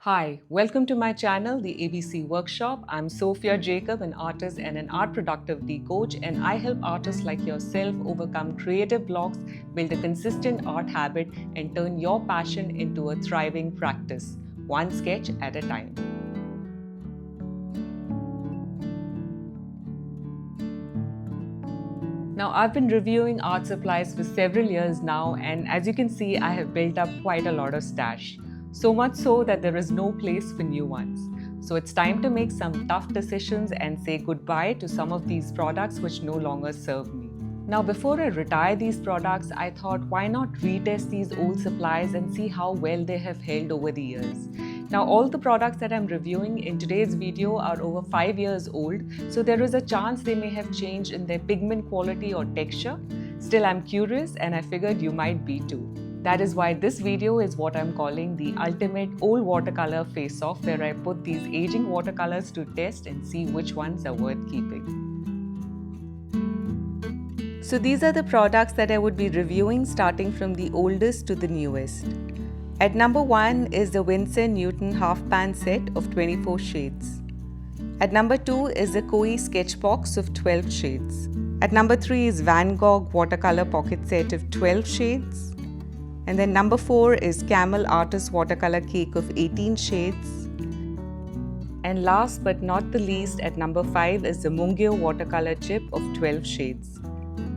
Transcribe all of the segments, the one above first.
Hi, welcome to my channel, the ABC Workshop. I'm Sophia Jacob, an artist and an art productivity coach, and I help artists like yourself overcome creative blocks, build a consistent art habit, and turn your passion into a thriving practice, one sketch at a time. Now, I've been reviewing art supplies for several years now, and as you can see, I have built up quite a lot of stash. So much so that there is no place for new ones. So it's time to make some tough decisions and say goodbye to some of these products which no longer serve me. Now, before I retire these products, I thought why not retest these old supplies and see how well they have held over the years. Now, all the products that I'm reviewing in today's video are over 5 years old, so there is a chance they may have changed in their pigment quality or texture. Still, I'm curious and I figured you might be too. That is why this video is what I'm calling the ultimate old watercolor face-off, where I put these aging watercolors to test and see which ones are worth keeping. So these are the products that I would be reviewing, starting from the oldest to the newest. At number 1 is the Winsor Newton half pan set of 24 shades. At number 2 is the Quirky Sketchbox of 12 shades. At number 3 is Gogh Watercolor Pocket Set of 12 shades. And then number 4 is Camel Artist Watercolor Cake of 18 shades. And last but not the least, at number 5 is the Mungyo Watercolor Chip of 12 shades.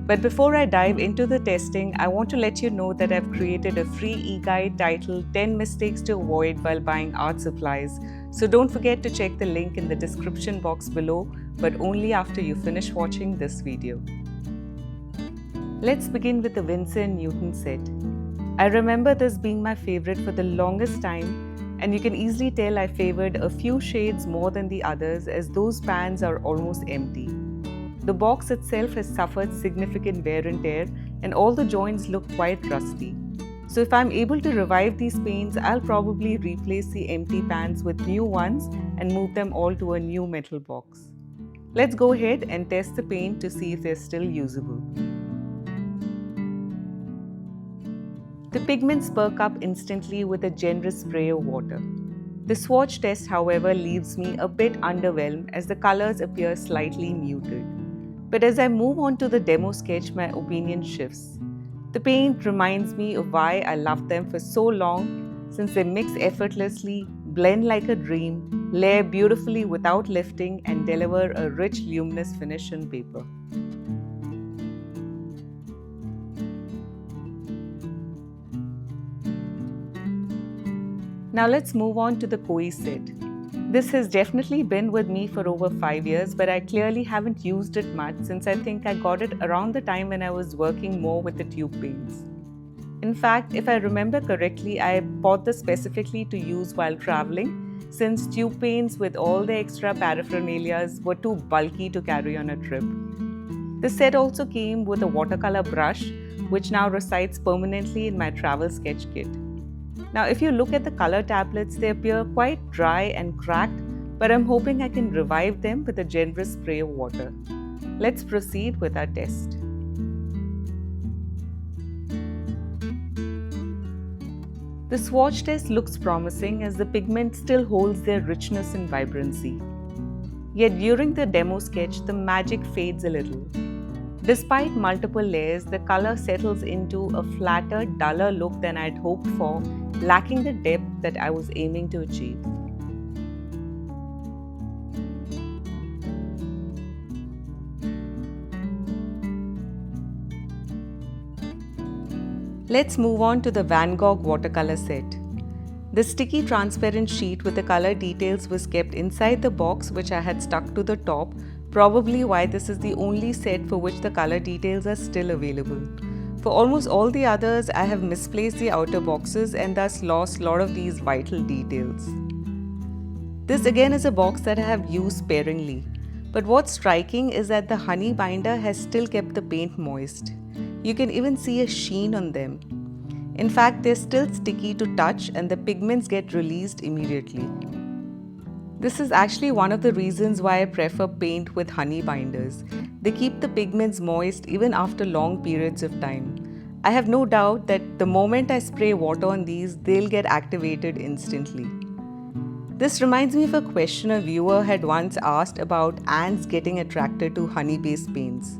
But before I dive into the testing, I want to let you know that I've created a free e-guide titled 10 Mistakes to Avoid While Buying Art Supplies. So don't forget to check the link in the description box below, but only after you finish watching this video. Let's begin with the Vincent Newton set. I remember this being my favorite for the longest time, and you can easily tell I favored a few shades more than the others, as those pans are almost empty. The box itself has suffered significant wear and tear, and all the joints look quite rusty. So if I'm able to revive these paints, I'll probably replace the empty pans with new ones and move them all to a new metal box. Let's go ahead and test the paint to see if they're still usable. The pigments perk up instantly with a generous spray of water. The swatch test, however, leaves me a bit underwhelmed as the colors appear slightly muted. But as I move on to the demo sketch, my opinion shifts. The paint reminds me of why I loved them for so long, since they mix effortlessly, blend like a dream, layer beautifully without lifting, and deliver a rich, luminous finish on paper. Now let's move on to the Quirky set. This has definitely been with me for over 5 years, but I clearly haven't used it much since I think I got it around the time when I was working more with the tube paints. In fact, if I remember correctly, I bought this specifically to use while traveling, since tube paints with all the extra paraphernalias were too bulky to carry on a trip. The set also came with a watercolor brush, which now resides permanently in my travel sketch kit. Now, if you look at the color tablets, they appear quite dry and cracked, but I'm hoping I can revive them with a generous spray of water. Let's proceed with our test. The swatch test looks promising as the pigment still holds their richness and vibrancy. Yet during the demo sketch, the magic fades a little. Despite multiple layers, the color settles into a flatter, duller look than I'd hoped for, lacking the depth that I was aiming to achieve. Let's move on to the Gogh Watercolor Set. The sticky transparent sheet with the color details was kept inside the box, which I had stuck to the top, probably why this is the only set for which the color details are still available. For almost all the others, I have misplaced the outer boxes and thus lost a lot of these vital details. This again is a box that I have used sparingly, but what's striking is that the honey binder has still kept the paint moist. You can even see a sheen on them. In fact, they're still sticky to touch and the pigments get released immediately. This is actually one of the reasons why I prefer paint with honey binders. They keep the pigments moist even after long periods of time. I have no doubt that the moment I spray water on these, they'll get activated instantly. This reminds me of a question a viewer had once asked about ants getting attracted to honey-based paints.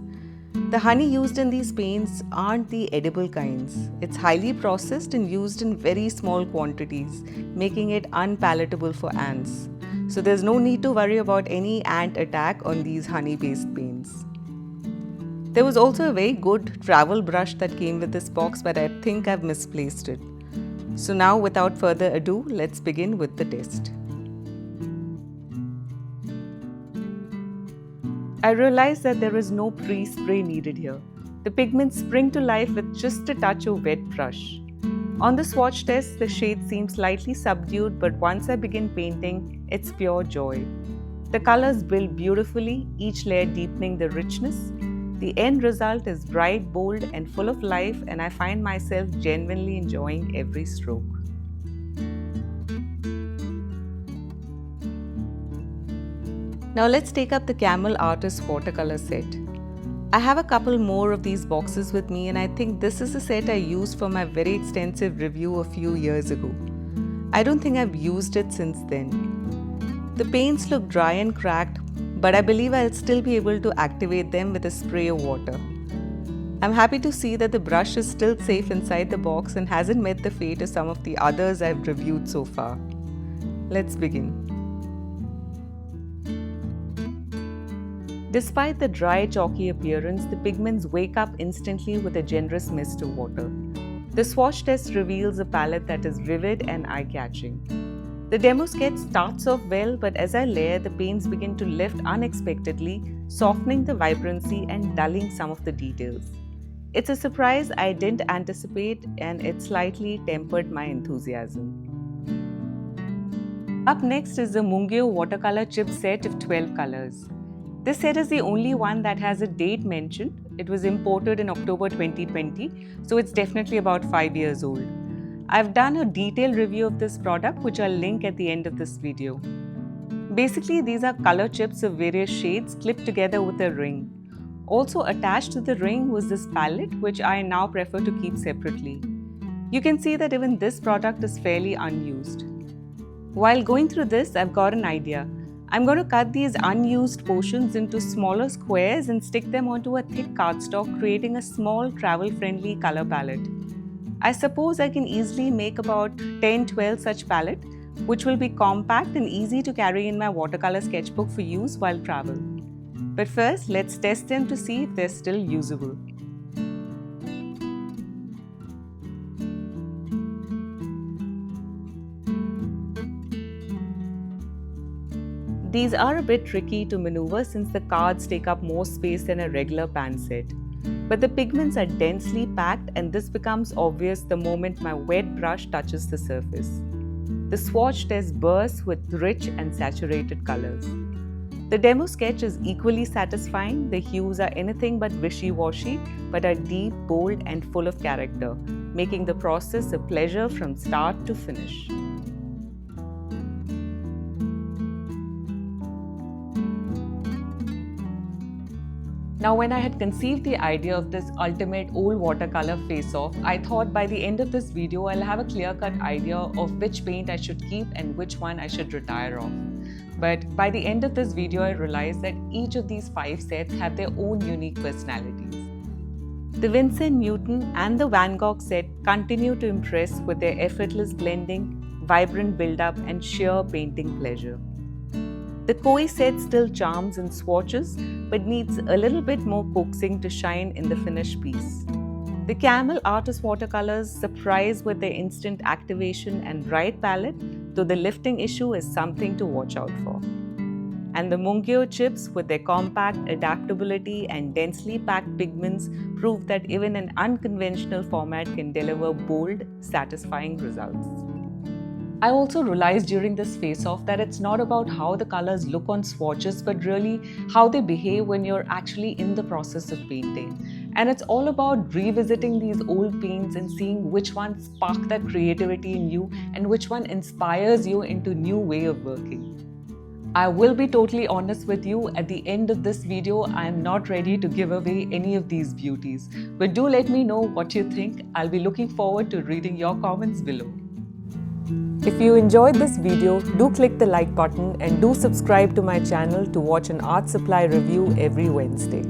The honey used in these paints aren't the edible kinds. It's highly processed and used in very small quantities, making it unpalatable for ants. So there's no need to worry about any ant attack on these honey-based paints. There was also a very good travel brush that came with this box, but I think I've misplaced it. So now, without further ado, let's begin with the test. I realized that there is no pre-spray needed here. The pigments spring to life with just a touch of wet brush. On the swatch test, the shade seems slightly subdued, but once I begin painting, it's pure joy. The colors build beautifully, each layer deepening the richness. The end result is bright, bold, and full of life, and I find myself genuinely enjoying every stroke. Now let's take up the Camel Artist Watercolor Set. I have a couple more of these boxes with me, and I think this is the set I used for my very extensive review a few years ago. I don't think I've used it since then. The paints look dry and cracked, but I believe I'll still be able to activate them with a spray of water. I'm happy to see that the brush is still safe inside the box and hasn't met the fate of some of the others I've reviewed so far. Let's begin. Despite the dry, chalky appearance, the pigments wake up instantly with a generous mist of water. The swatch test reveals a palette that is vivid and eye-catching. The demo sketch starts off well, but as I layer, the paints begin to lift unexpectedly, softening the vibrancy and dulling some of the details. It's a surprise I didn't anticipate, and it slightly tempered my enthusiasm. Up next is the Mungyo Watercolor Chip set of 12 colors. This set is the only one that has a date mentioned. It was imported in October 2020, so it's definitely about 5 years old. I've done a detailed review of this product, which I'll link at the end of this video. Basically, these are color chips of various shades clipped together with a ring. Also attached to the ring was this palette, which I now prefer to keep separately. You can see that even this product is fairly unused. While going through this, I've got an idea. I'm going to cut these unused portions into smaller squares and stick them onto a thick cardstock, creating a small travel-friendly color palette. I suppose I can easily make about 10-12 such palettes, which will be compact and easy to carry in my watercolor sketchbook for use while travel. But first, let's test them to see if they're still usable. These are a bit tricky to maneuver since the cards take up more space than a regular pan set. But the pigments are densely packed, and this becomes obvious the moment my wet brush touches the surface. The swatch test bursts with rich and saturated colors. The demo sketch is equally satisfying. The hues are anything but wishy-washy, but are deep, bold, and full of character, making the process a pleasure from start to finish. Now, when I had conceived the idea of this ultimate old watercolor face-off, I thought by the end of this video, I'll have a clear-cut idea of which paint I should keep and which one I should retire off. But by the end of this video, I realized that each of these 5 sets have their own unique personalities. The Vincent Newton and the Van Gogh set continue to impress with their effortless blending, vibrant build-up, and sheer painting pleasure. The Koi set still charms in swatches, but needs a little bit more coaxing to shine in the finished piece. The Camel Artist Watercolors surprise with their instant activation and bright palette, though the lifting issue is something to watch out for. And the Mungyo Chips, with their compact adaptability and densely packed pigments, prove that even an unconventional format can deliver bold, satisfying results. I also realized during this face-off that it's not about how the colors look on swatches, but really how they behave when you're actually in the process of painting. And it's all about revisiting these old paints and seeing which one spark that creativity in you and which one inspires you into new way of working. I will be totally honest with you, at the end of this video, I am not ready to give away any of these beauties. But do let me know what you think. I'll be looking forward to reading your comments below. If you enjoyed this video, do click the like button and do subscribe to my channel to watch an art supply review every Wednesday.